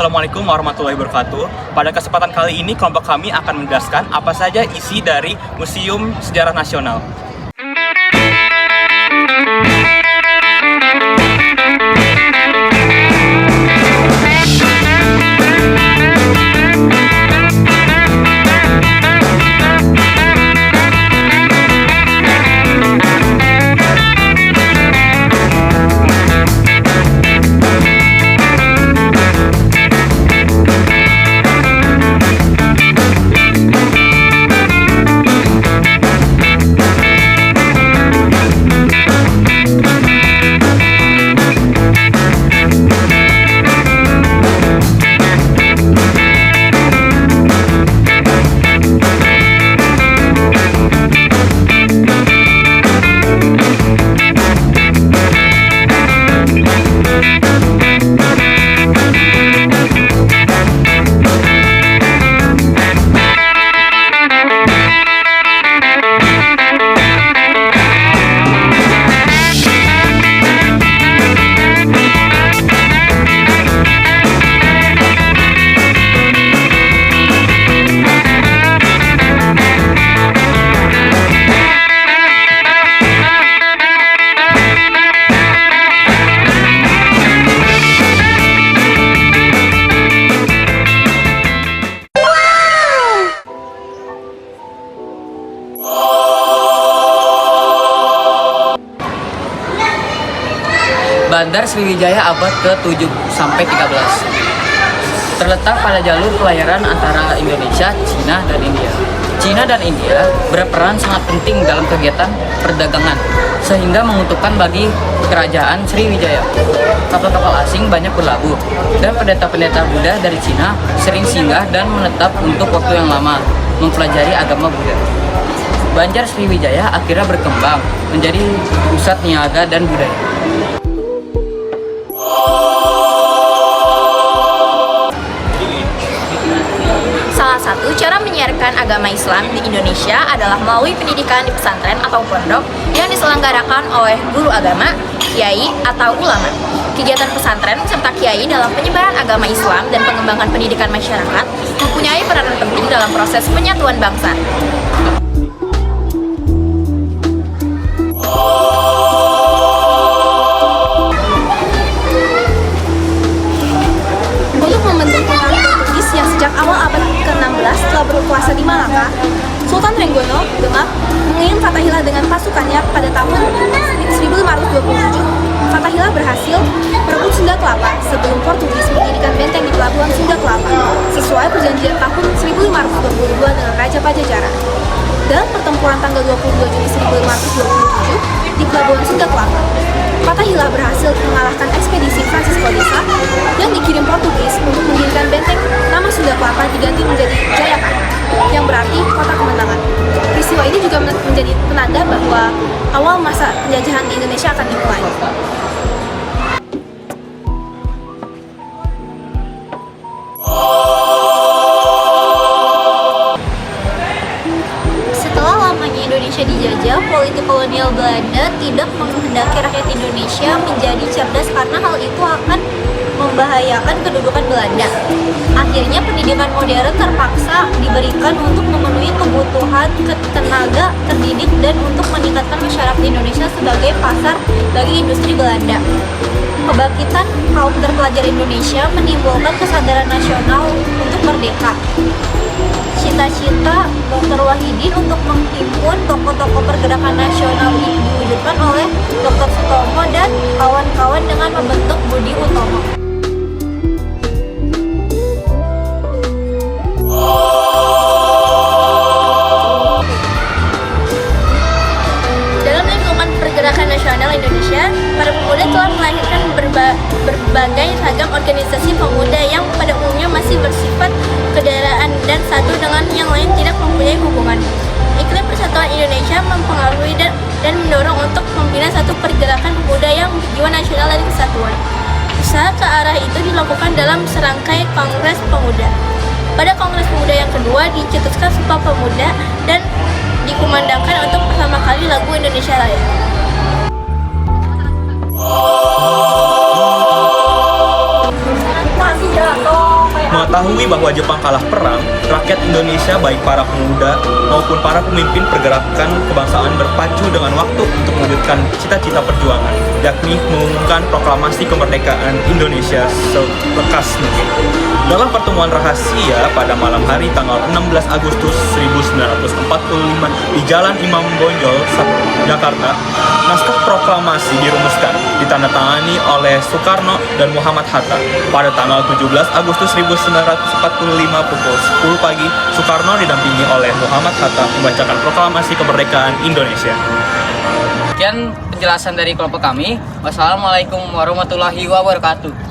Assalamualaikum warahmatullahi wabarakatuh. Pada kesempatan kali ini kelompok kami akan menjelaskan apa saja isi dari Museum Sejarah Nasional. Bandar Sriwijaya abad ke-7 sampai 13. Terletak pada jalur pelayaran antara Indonesia, Cina, dan India. Cina dan India berperan sangat penting dalam kegiatan perdagangan, sehingga menguntungkan bagi kerajaan Sriwijaya. Kapal-kapal asing banyak berlabuh, dan pendeta-pendeta Buddha dari Cina sering singgah dan menetap untuk waktu yang lama, mempelajari agama Buddha. Banjar Sriwijaya akhirnya berkembang menjadi pusat niaga dan budaya. Salah satu cara menyiarkan agama Islam di Indonesia adalah melalui pendidikan di pesantren atau pondok yang diselenggarakan oleh guru agama, kiai, atau ulama. Kegiatan pesantren serta kiai dalam penyebaran agama Islam dan pengembangan pendidikan masyarakat mempunyai peranan penting dalam proses penyatuan bangsa. Untuk membentuk pengaruh Portugis yang sejak awal abad ke-16 telah berkuasa di Malaka, Sultan Trenggono Demak mengirim Fathahilah dengan pasukannya pada tahun 1527. Fathahilah berhasil merebut Sunda Kelapa sebelum Portugis mendirikan benteng di pelabuhan Sunda Kelapa, sesuai perjanjian tahun 1522 dengan Raja Pajajaran. Dalam pertempuran tanggal 22 Juni 1527 di pelabuhan Sunda Kelapa, Fathahilah berhasil mengalahkan ekspedisi Francisco de Sá yang dikirim Portugis untuk mendirikan benteng. Nama Sunda Kelapa diganti menjadi Jayapura, yang berarti kota kemenangan. Peristiwa ini juga menjadi penanda bahwa awal masa penjajahan di Indonesia akan dimulai. Setelah lamanya Indonesia dijajah, politik kolonial Belanda tidak menghendaki rakyat Indonesia menjadi cerdas karena hal itu akan membahayakan kedudukan Belanda. Akhirnya pendidikan modern terpaksa diberikan untuk memenuhi kebutuhan tenaga terdidik dan untuk meningkatkan masyarakat Indonesia sebagai pasar bagi industri Belanda. Kebangkitan kaum terpelajar Indonesia menimbulkan kesadaran nasional untuk merdeka. Cita-cita Dr. Wahidin untuk menghimpun tokoh-tokoh pergerakan nasional ini diwujudkan oleh Dr. Sutomo dan kawan-kawan dengan membentuk Budi Utomo. Dalam lingkungan pergerakan nasional Indonesia, para pemuda telah melahirkan berbagai ragam organisasi pemuda yang pada umumnya masih bersifat kedaraan dan satu dengan yang lain tidak mempunyai hubungan. Iklim persatuan Indonesia mempengaruhi dan mendorong untuk membina satu pergerakan pemuda yang berjiwa nasional dan kesatuan. Usaha ke arah itu dilakukan dalam serangkai Kongres Pemuda. Pada Kongres Pemuda yang kedua dicetuskan Sumpah Pemuda dan dikumandangkan untuk pertama kali lagu Indonesia Raya. Masih jatuh. Mengetahui bahwa Jepang kalah perang, rakyat Indonesia baik para pemuda maupun para pemimpin pergerakan kebangsaan berpacu dengan waktu untuk mewujudkan cita-cita perjuangan, yakni mengumumkan proklamasi kemerdekaan Indonesia selekas mungkin. Dalam pertemuan rahasia pada malam hari tanggal 16 Agustus 1945 di Jalan Imam Bonjol, Jakarta, naskah proklamasi dirumuskan, ditandatangani oleh Soekarno dan Muhammad Hatta. Pada tanggal 17 Agustus 1945 pukul 10 pagi, Soekarno didampingi oleh Muhammad Hatta membacakan proklamasi kemerdekaan Indonesia. Sekian penjelasan dari kelompok kami. Wassalamualaikum warahmatullahi wabarakatuh.